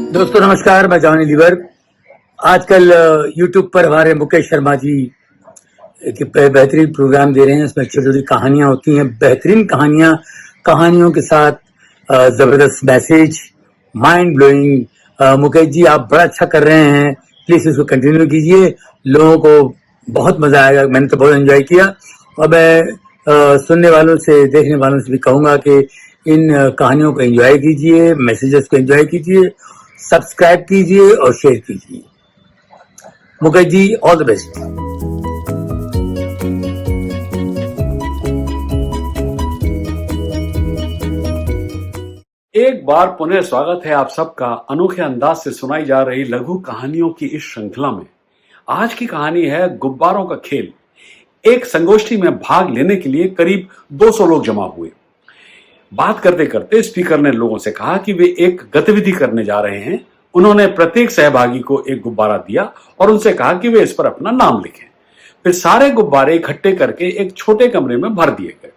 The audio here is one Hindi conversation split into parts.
दोस्तों नमस्कार, मैं जॉनी लीवर। आजकल यूट्यूब पर हमारे मुकेश शर्मा जी एक बेहतरीन प्रोग्राम दे रहे हैं। इसमें छोटी छोटी कहानियां होती हैं, बेहतरीन कहानियों के साथ जबरदस्त message, mind blowing. Mukesh ji, आप बड़ा अच्छा कर रहे हैं, प्लीज इसको कंटिन्यू कीजिए। लोगों को बहुत मजा आएगा, मैंने तो बहुत एंजॉय किया। और मैं सुनने वालों से, देखने वालों से भी कहूंगा कि इन कहानियों को एंजॉय कीजिए, मैसेजेस को एंजॉय कीजिए, सब्सक्राइब कीजिए और शेयर कीजिए। Mukesh ji, all the best. एक बार पुनः स्वागत है आप सबका अनोखे अंदाज से सुनाई जा रही लघु कहानियों की इस श्रृंखला में। आज की कहानी है गुब्बारों का खेल। एक संगोष्ठी में भाग लेने के लिए करीब 200 लोग जमा हुए। बात करते करते स्पीकर ने लोगों से कहा कि वे एक गतिविधि करने जा रहे हैं। उन्होंने प्रत्येक सहभागी को एक गुब्बारा दिया और उनसे कहा कि वे इस पर अपना नाम लिखें। फिर सारे गुब्बारे इकट्ठे करके एक छोटे कमरे में भर दिए गए।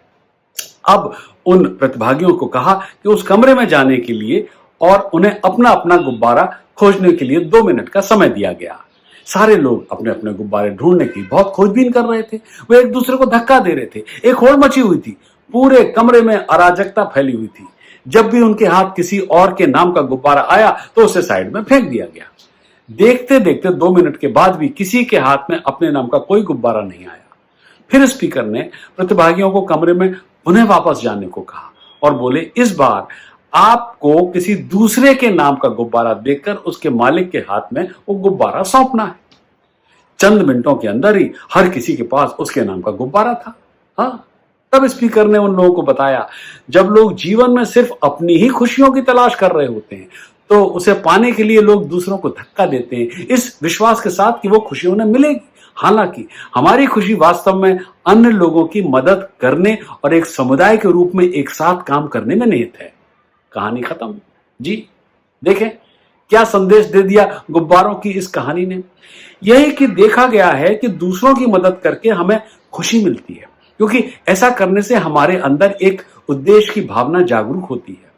अब उन प्रतिभागियों को कहा कि उस कमरे में जाने के लिए और उन्हें अपना अपना गुब्बारा खोजने के लिए 2 मिनट का समय दिया गया। सारे लोग अपने अपने गुब्बारे ढूंढने की बहुत खोजबीन कर रहे थे। वे एक दूसरे को धक्का दे रहे थे। एक होड़ मची हुई थी। पूरे कमरे में अराजकता फैली हुई थी। जब भी उनके हाथ किसी और के नाम का गुब्बारा आया तो उसे साइड में फेंक दिया गया। देखते देखते 2 मिनट के बाद भी किसी के हाथ में अपने नाम का कोई गुब्बारा नहीं आया। फिर स्पीकर ने प्रतिभागियों को कमरे में पुनः वापस जाने को कहा और बोले, इस बार आपको किसी दूसरे के नाम का गुब्बारा देकर उसके मालिक के हाथ में वो गुब्बारा सौंपना है। चंद मिनटों के अंदर ही हर किसी के पास उसके नाम का गुब्बारा था। हाँ, तब स्पीकर ने उन लोगों को बताया, जब लोग जीवन में सिर्फ अपनी ही खुशियों की तलाश कर रहे होते हैं तो उसे पाने के लिए लोग दूसरों को धक्का देते हैं, इस विश्वास के साथ कि वो खुशी उन्हें मिलेगी। हालांकि हमारी खुशी वास्तव में अन्य लोगों की मदद करने और एक समुदाय के रूप में एक साथ काम करने में निहित है। कहानी खत्म। जी देखें, क्या संदेश दे दिया गुब्बारों की इस कहानी ने। यही कि देखा गया है कि दूसरों की मदद करके हमें खुशी मिलती है, क्योंकि ऐसा करने से हमारे अंदर एक उद्देश्य की भावना जागरूक होती है।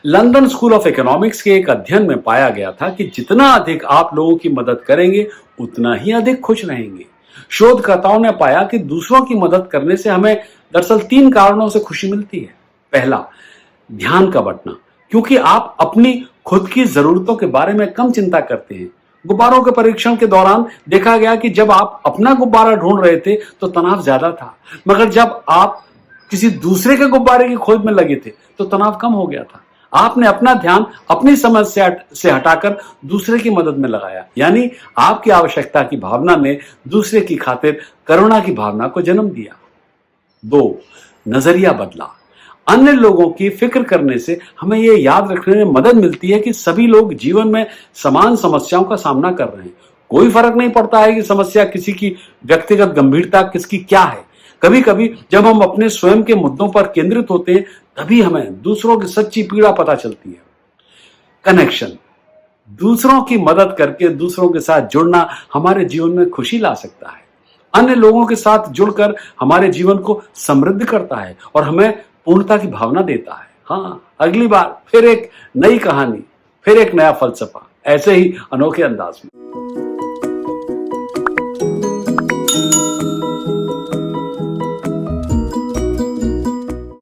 लंदन स्कूल ऑफ इकोनॉमिक्स के एक अध्ययन में पाया गया था कि जितना अधिक आप लोगों की मदद करेंगे उतना ही अधिक खुश रहेंगे। शोधकर्ताओं ने पाया कि दूसरों की मदद करने से हमें दरअसल 3 कारणों से खुशी मिलती है। पहला, ध्यान का बंटना, क्योंकि आप अपनी खुद की जरूरतों के बारे में कम चिंता करते हैं। गुब्बारों के परीक्षण के दौरान देखा गया कि जब आप अपना गुब्बारा ढूंढ रहे थे तो तनाव ज्यादा था, मगर जब आप किसी दूसरे के गुब्बारे की खोज में लगे थे तो तनाव कम हो गया था। आपने अपना ध्यान अपनी समस्या से हटाकर दूसरे की मदद में लगाया, यानी आपकी आवश्यकता की भावना ने दूसरे की खातिर करुणा की भावना को जन्म दिया। 2, नजरिया बदला। अन्य लोगों की फिक्र करने से हमें यह याद रखने में मदद मिलती है कि सभी लोग जीवन में समान समस्याओं का सामना कर रहे हैं। कोई फर्क नहीं पड़ता है कि समस्या किसी की व्यक्तिगत गंभीरता किसकी क्या है। कभी कभी जब हम अपने स्वयं के मुद्दों पर केंद्रित होते हैं तभी हमें दूसरों की सच्ची पीड़ा पता चलती है। कनेक्शन, दूसरों की मदद करके दूसरों के साथ जुड़ना हमारे जीवन में खुशी ला सकता है। अन्य लोगों के साथ जुड़कर हमारे जीवन को समृद्ध करता है और हमें पूर्णता की भावना देता है। हाँ, अगली बार फिर एक नई कहानी, फिर एक नया फलसफा, ऐसे ही अनोखे अंदाज में।